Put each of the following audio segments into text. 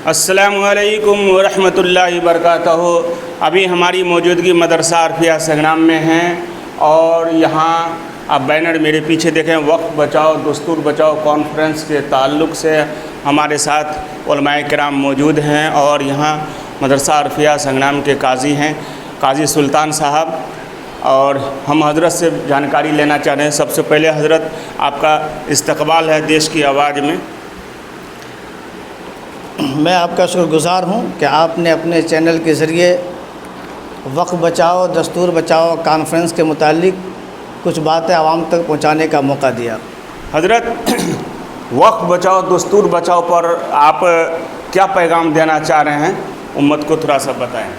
السلام علیکم ورحمۃ اللہ وبرکاتہ۔ ابھی ہماری موجودگی مدرسہ عرفیہ سنگرام میں ہیں اور یہاں آپ بینر میرے پیچھے دیکھیں، وقف بچاؤ دستور بچاؤ کانفرنس کے تعلق سے ہمارے ساتھ علماء کرام موجود ہیں اور یہاں مدرسہ عرفیہ سنگرام کے قاضی ہیں، قاضی سلطان صاحب، اور ہم حضرت سے جانکاری لینا چاہ رہے ہیں۔ سب سے پہلے حضرت آپ کا استقبال ہے دیش کی آواز میں۔ میں آپ کا شکر گزار ہوں کہ آپ نے اپنے چینل کے ذریعے وقف بچاؤ دستور بچاؤ کانفرنس کے متعلق کچھ باتیں عوام تک پہنچانے کا موقع دیا۔ حضرت، وقف بچاؤ دستور بچاؤ پر آپ کیا پیغام دینا چاہ رہے ہیں؟ امت کو تھوڑا سا بتائیں۔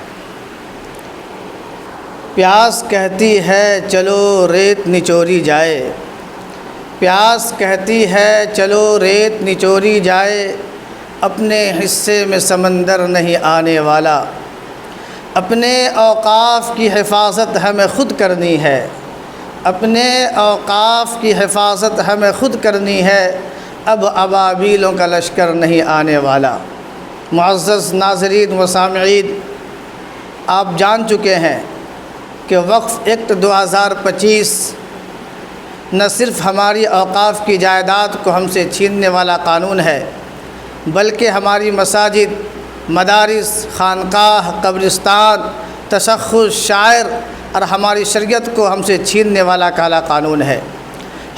پیاس کہتی ہے چلو ریت نچوڑی جائے، پیاس کہتی ہے چلو ریت نچوڑی جائے، اپنے حصے میں سمندر نہیں آنے والا، اپنے اوقاف کی حفاظت ہمیں خود کرنی ہے، اپنے اوقاف کی حفاظت ہمیں خود کرنی ہے، اب ابابیلوں کا لشکر نہیں آنے والا۔ معزز ناظرین و سامعین، آپ جان چکے ہیں کہ وقف ایکٹ 2025 نہ صرف ہماری اوقاف کی جائیداد کو ہم سے چھیننے والا قانون ہے، بلکہ ہماری مساجد، مدارس، خانقاہ، قبرستان، تشخص، شاعر اور ہماری شریعت کو ہم سے چھیننے والا کالا قانون ہے۔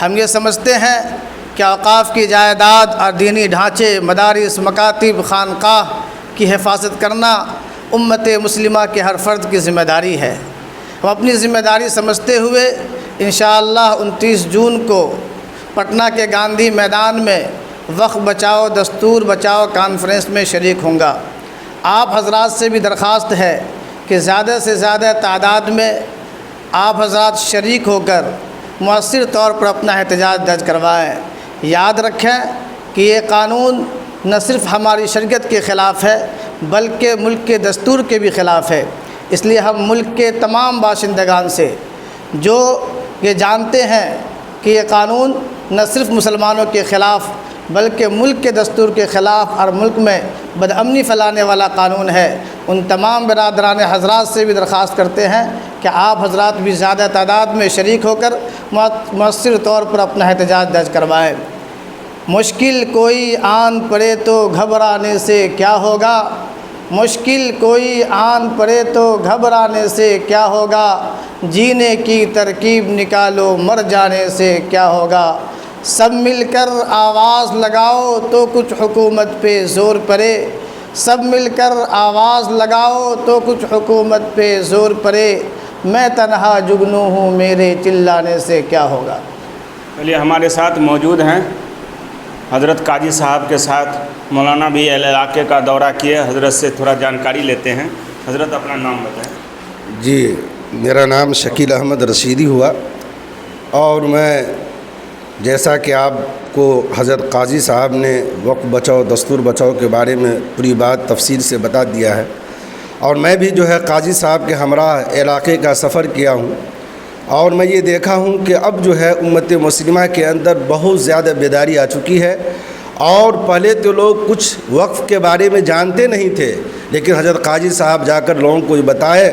ہم یہ سمجھتے ہیں کہ اوقاف کی جائیداد اور دینی ڈھانچے، مدارس، مکاتب، خانقاہ کی حفاظت کرنا امت مسلمہ کے ہر فرد کی ذمہ داری ہے۔ ہم اپنی ذمہ داری سمجھتے ہوئے انشاءاللہ 29 جون کو پٹنہ کے گاندھی میدان میں وقف بچاؤ دستور بچاؤ کانفرنس میں شریک ہوں گا۔ آپ حضرات سے بھی درخواست ہے کہ زیادہ سے زیادہ تعداد میں آپ حضرات شریک ہو کر مؤثر طور پر اپنا احتجاج درج کروائیں۔ یاد رکھیں کہ یہ قانون نہ صرف ہماری شریعت کے خلاف ہے بلکہ ملک کے دستور کے بھی خلاف ہے۔ اس لیے ہم ملک کے تمام باشندگان سے جو یہ جانتے ہیں کہ یہ قانون نہ صرف مسلمانوں کے خلاف بلکہ ملک کے دستور کے خلاف اور ملک میں بدامنی پھیلانے والا قانون ہے، ان تمام برادران حضرات سے بھی درخواست کرتے ہیں کہ آپ حضرات بھی زیادہ تعداد میں شریک ہو کر مؤثر طور پر اپنا احتجاج درج کروائیں۔ مشکل کوئی آن پڑے تو گھبرانے سے کیا ہوگا، مشکل کوئی آن پڑے تو گھبرانے سے کیا ہوگا، جینے کی ترکیب نکالو مر جانے سے کیا ہوگا، سب مل کر آواز لگاؤ تو کچھ حکومت پہ زور پڑے، سب مل کر آواز لگاؤ تو کچھ حکومت پہ زور پڑے، میں تنہا جگنو ہوں میرے چلانے سے کیا ہوگا۔ چلیے، ہمارے ساتھ موجود ہیں حضرت قاضی صاحب کے ساتھ مولانا بھی علاقے کا دورہ کیے، حضرت سے تھوڑا جانکاری لیتے ہیں۔ حضرت اپنا نام بتائیں۔ جی، میرا نام شکیل احمد رشیدی ہوا، اور میں جیسا کہ آپ کو حضرت قاضی صاحب نے وقف بچاؤ دستور بچاؤ کے بارے میں پوری بات تفصیل سے بتا دیا ہے، اور میں بھی جو ہے قاضی صاحب کے ہمراہ علاقے کا سفر کیا ہوں، اور میں یہ دیکھا ہوں کہ اب جو ہے امت مسلمہ کے اندر بہت زیادہ بیداری آ چکی ہے، اور پہلے تو لوگ کچھ وقف کے بارے میں جانتے نہیں تھے، لیکن حضرت قاضی صاحب جا کر لوگوں کو یہ بتائے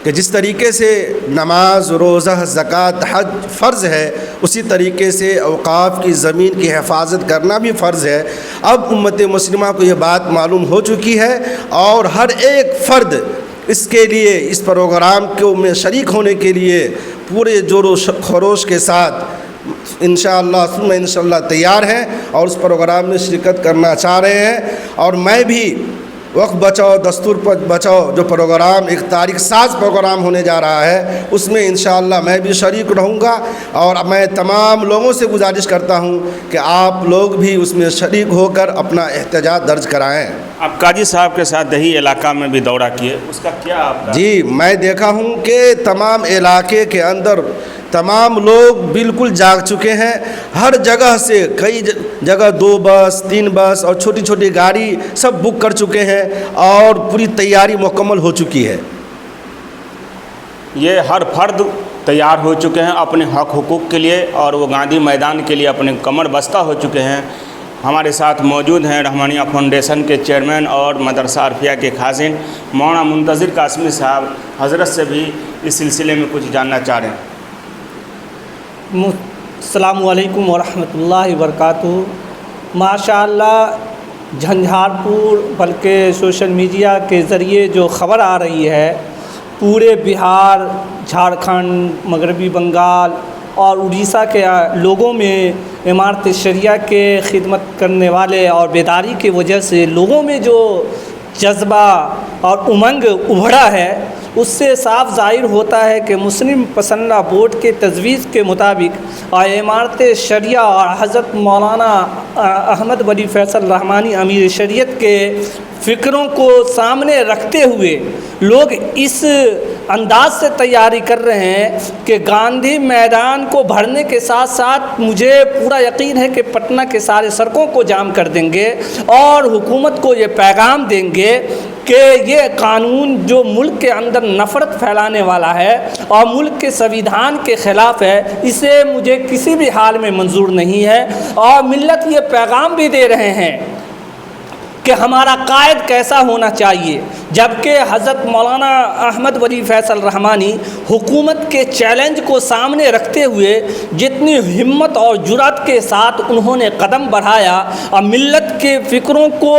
کہ جس طریقے سے نماز، روزہ، زکوٰۃ، حج فرض ہے، اسی طریقے سے اوقاف کی زمین کی حفاظت کرنا بھی فرض ہے۔ اب امت مسلمہ کو یہ بات معلوم ہو چکی ہے، اور ہر ایک فرد اس کے لیے، اس پروگرام کو میں شریک ہونے کے لیے پورے جور و خروش کے ساتھ انشاءاللہ تیار ہیں اور اس پروگرام میں شرکت کرنا چاہ رہے ہیں۔ اور میں بھی وقف بچاؤ دستور بچاؤ جو پروگرام ایک تاریخ ساز پروگرام ہونے جا رہا ہے، اس میں انشاءاللہ میں بھی شریک رہوں گا، اور میں تمام لوگوں سے گزارش کرتا ہوں کہ آپ لوگ بھی اس میں شریک ہو کر اپنا احتجاج درج کرائیں۔ آپ قاضی صاحب کے ساتھ دیہی علاقہ میں بھی دورہ کیے، اس کا کیا آپ کا؟ جی، میں دیکھا ہوں کہ تمام علاقے کے اندر تمام لوگ بالکل جاگ چکے ہیں، ہر جگہ سے کئی جگہ 2 بس 3 بس اور چھوٹی چھوٹی گاڑی سب بک کر چکے ہیں، اور پوری تیاری مکمل ہو چکی ہے۔ یہ ہر فرد تیار ہو چکے ہیں اپنے حق حقوق کے لیے، اور وہ گاندھی میدان کے لیے اپنے کمر بستہ ہو چکے ہیں۔ ہمارے ساتھ موجود ہیں رحمانیہ فاؤنڈیشن کے چیئرمین اور مدرسہ عرفیہ کے خازن مولانا منتظر قاسمی صاحب. حضرت سے بھی اس سلسلے میں کچھ جاننا چاہ رہے ہیں. السلام علیکم ورحمۃ اللہ وبرکاتہ. ماشاء اللہ جھنجھار بلکہ سوشل میڈیا کے ذریعے جو خبر آ رہی ہے پورے بہار، جھارکھنڈ، مغربی بنگال اور اڑیسہ کے لوگوں میں امارت شریعہ کے خدمت کرنے والے اور بیداری کی وجہ سے لوگوں میں جو جذبہ اور امنگ ابھرا ہے اس سے صاف ظاہر ہوتا ہے کہ مسلم پسندہ بورڈ کے تجویز کے مطابق امارت شریعہ اور حضرت مولانا احمد ولی فیصل رحمانی امیر شریعت کے فکروں کو سامنے رکھتے ہوئے لوگ اس انداز سے تیاری کر رہے ہیں کہ گاندھی میدان کو بھرنے کے ساتھ ساتھ مجھے پورا یقین ہے کہ پٹنہ کے سارے سڑکوں کو جام کر دیں گے اور حکومت کو یہ پیغام دیں گے کہ یہ قانون جو ملک کے اندر نفرت پھیلانے والا ہے اور ملک کے سنویدھان کے خلاف ہے اسے مجھے کسی بھی حال میں منظور نہیں ہے. اور ملت یہ پیغام بھی دے رہے ہیں کہ ہمارا قائد کیسا ہونا چاہیے، جبکہ حضرت مولانا احمد ولی فیصل رحمانی حکومت کے چیلنج کو سامنے رکھتے ہوئے جتنی ہمت اور جرأت کے ساتھ انہوں نے قدم بڑھایا اور ملت کے فکروں کو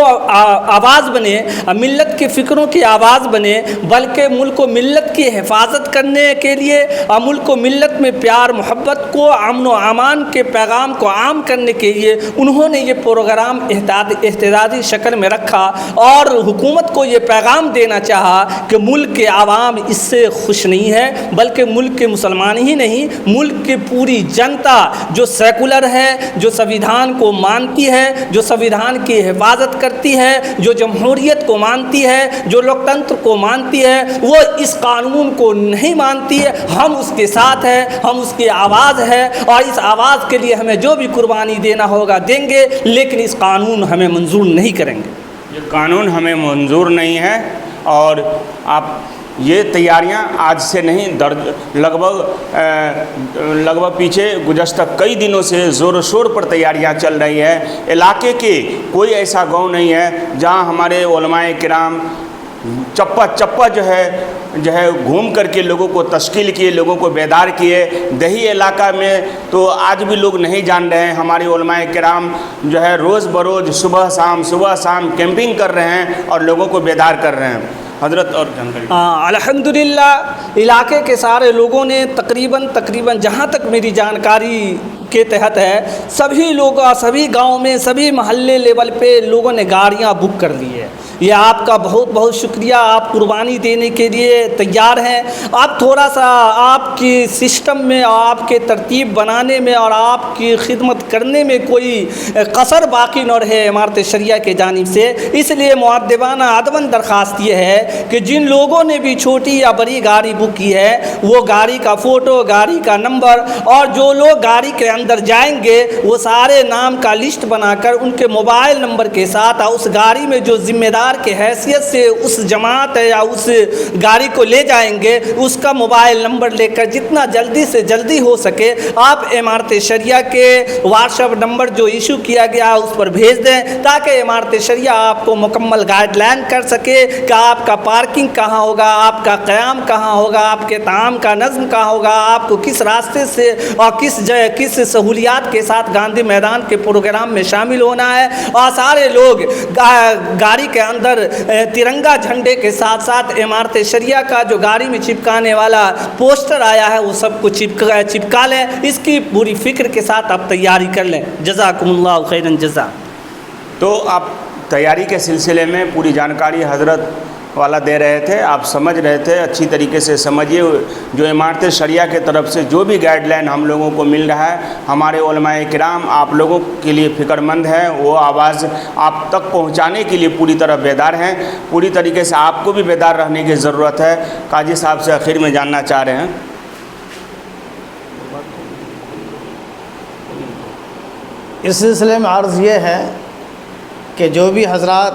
آواز بنے، ملت کے فکروں کی آواز بنے، بلکہ ملک و ملت کی حفاظت کرنے کے لیے اور ملک و ملت میں پیار محبت کو، امن و امان کے پیغام کو عام کرنے کے لیے انہوں نے یہ پروگرام احتجاجی شکل میں رکھا اور حکومت کو یہ پیغام دینا چاہا کہ ملک کے عوام اس سے خوش نہیں ہے، بلکہ ملک کے مسلمان ہی نہیں، ملک کی پوری جنتا جو سیکولر ہے، جو سنویدھان کو مانتی ہے، جو سنویدھان کی حفاظت کرتی ہے، جو جمہوریت کو مانتی ہے، جو لوکتنتر کو مانتی ہے، وہ اس قانون کو نہیں مانتی ہے. ہم اس کے ساتھ ہیں، ہم اس کی آواز ہے اور اس آواز کے لیے ہمیں جو بھی قربانی دینا ہوگا دیں گے، لیکن اس قانون ہمیں منظور نہیں کریں گے. یہ قانون ہمیں منظور نہیں ہے اور آپ یہ تیاریاں آج سے نہیں لگ بھگ پیچھے گزشتہ کئی دنوں سے زور و شور پر تیاریاں چل رہی ہے. علاقے کے کوئی ایسا گاؤں نہیں ہے جہاں ہمارے علماء کرام چپا جو ہے گھوم کر کے لوگوں کو تشکیل کیے، لوگوں کو بیدار کیے. دیہی علاقہ میں تو آج بھی لوگ نہیں جان رہے ہیں. ہمارے علماء کرام جو ہے روز بروز صبح شام کیمپنگ کر رہے ہیں اور لوگوں کو بیدار کر رہے ہیں. حضرت اور جانکاری. الحمدللہ علاقے کے سارے لوگوں نے تقریباً جہاں تک میری جانکاری کے تحت ہے سبھی لوگ سبھی گاؤں میں سبھی محلے لیول پہ لوگوں نے گاڑیاں بک کر لی ہے. یہ آپ کا بہت بہت شکریہ، آپ قربانی دینے کے لیے تیار ہیں. آپ تھوڑا سا آپ کی سسٹم میں اور آپ کے ترتیب بنانے میں اور آپ کی خدمت کرنے میں کوئی قصر باقی نہ رہے امارت شریعہ کے جانب سے. اس لیے مؤدبانہ ادباً درخواست یہ ہے کہ جن لوگوں نے بھی چھوٹی یا بڑی گاڑی بک کی ہے وہ گاڑی کا فوٹو، گاڑی کا نمبر اور جو لوگ گاڑی کے اندر جائیں گے وہ سارے نام کا لسٹ بنا کر ان کے موبائل نمبر کے ساتھ اس گاڑی میں جو ذمہ دار کے حیثیت سے اس جماعت یا اس گاڑی کو لے جائیں گے اس کا موبائل نمبر لے کر جتنا جلدی سے جلدی ہو سکے آپ امارت شریعہ کے واٹس ایپ نمبر جو ایشو کیا گیا اس پر بھیج دیں تاکہ امارت شریعہ آپ کو مکمل گائیڈ لائن کر سکے کہ آپ کا پارکنگ کہاں ہوگا، آپ کا قیام کہاں ہوگا، آپ کے طعام کا نظم کہاں ہوگا، آپ کو کس راستے سے اور کس سہولیات کے ساتھ گاندھی میدان کے پروگرام میں شامل ہونا ہے. اور سارے لوگ گاڑی کے اندر ترنگا جھنڈے کے ساتھ ساتھ امارت شریعہ کا جو گاڑی میں چپکانے والا پوسٹر آیا ہے وہ سب کو چپکا لیں. اس کی پوری فکر کے ساتھ آپ تیاری کر لیں. جزاکم اللہ خیرا جزا. تو آپ تیاری کے سلسلے میں پوری جانکاری حضرت والا دے رہے تھے، آپ سمجھ رہے تھے، اچھی طریقے سے سمجھیے. جو امارت شریعہ کے طرف سے جو بھی گائیڈ لائن ہم لوگوں کو مل رہا ہے ہمارے علماء کرام آپ لوگوں کے لیے فکر مند ہیں، وہ آواز آپ تک پہنچانے کے لیے پوری طرح بیدار ہیں. پوری طریقے سے آپ کو بھی بیدار رہنے کی ضرورت ہے. قاضی صاحب سے آخر میں جاننا چاہ رہے ہیں. اس سلسلے میں عرض یہ ہے کہ جو بھی حضرات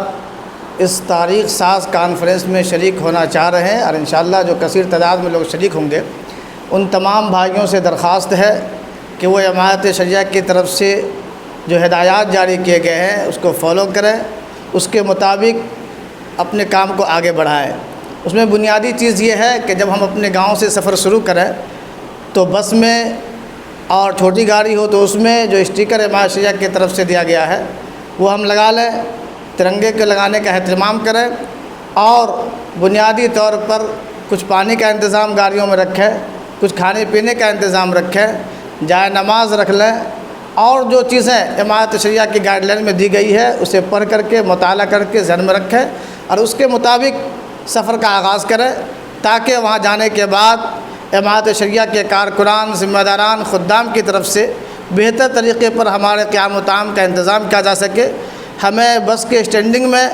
اس تاریخ ساز کانفرنس میں شریک ہونا چاہ رہے ہیں اور انشاءاللہ جو کثیر تعداد میں لوگ شریک ہوں گے ان تمام بھائیوں سے درخواست ہے کہ وہ امارت شریعہ کی طرف سے جو ہدایات جاری کیے گئے ہیں اس کو فالو کریں، اس کے مطابق اپنے کام کو آگے بڑھائیں۔ اس میں بنیادی چیز یہ ہے کہ جب ہم اپنے گاؤں سے سفر شروع کریں تو بس میں اور چھوٹی گاڑی ہو تو اس میں جو اسٹیکر حمایت شریعہ کی طرف سے دیا گیا ہے وہ ہم لگا لیں، ترنگے کے لگانے کا اہتمام کریں، اور بنیادی طور پر کچھ پانی کا انتظام گاڑیوں میں رکھیں، کچھ کھانے پینے کا انتظام رکھیں، جائے نماز رکھ لیں، اور جو چیزیں حمایت شریعہ کی گائیڈ لائن میں دی گئی ہے اسے پڑھ کر کے مطالعہ کر کے ذہن میں رکھیں اور اس کے مطابق سفر کا آغاز کریں، تاکہ وہاں جانے کے بعد حمایت شریعہ کے کارکنان، ذمہ داران، خدام کی طرف سے بہتر طریقے پر ہمارے قیام و طعام کا انتظام کیا جا سکے، ہمیں بس کے اسٹینڈنگ میں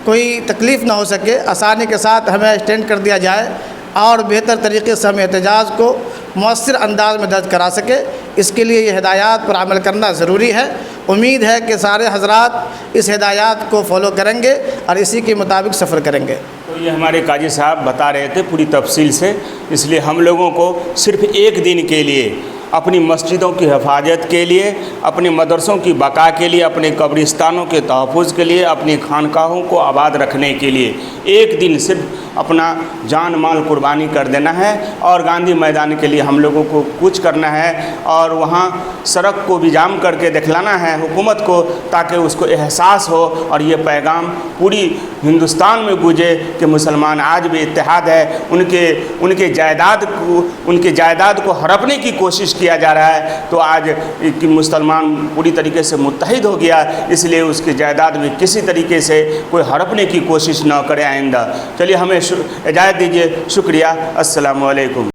کوئی تکلیف نہ ہو سکے، آسانی کے ساتھ ہمیں اسٹینڈ کر دیا جائے اور بہتر طریقے سے ہم احتجاج کو مؤثر انداز میں درج کرا سکے۔ اس کے لیے یہ ہدایات پر عمل کرنا ضروری ہے۔ امید ہے کہ سارے حضرات اس ہدایات کو فالو کریں گے اور اسی کے مطابق سفر کریں گے۔ تو یہ ہمارے قاضی صاحب بتا رہے تھے پوری تفصیل سے، اس لیے ہم لوگوں کو صرف ایک دن کے لیے اپنی مسجدوں کی حفاظت کے لیے، اپنے مدرسوں کی بقا کے لیے، اپنے قبرستانوں کے تحفظ کے لیے، اپنی خانقاہوں کو آباد رکھنے کے لیے ایک دن صرف اپنا جان مال قربانی کر دینا ہے، اور گاندھی میدان کے لیے ہم لوگوں کو کچھ کرنا ہے اور وہاں سڑک کو بھی جام کر کے دکھلانا ہے حکومت کو، تاکہ اس کو احساس ہو اور یہ پیغام پوری ہندوستان میں گونجے کہ مسلمان آج بھی اتحاد ہے۔ ان کے جائیداد کو ہڑپنے کی کوشش کیا جا رہا ہے، تو آج مسلمان پوری طریقے سے متحد ہو گیا، اس لیے اس کی جائیداد میں کسی طریقے سے کوئی ہڑپنے کی کوشش نہ کرے آئندہ۔ چلیے ہمیں اجازت دیجیے، شکریہ، السلام علیکم۔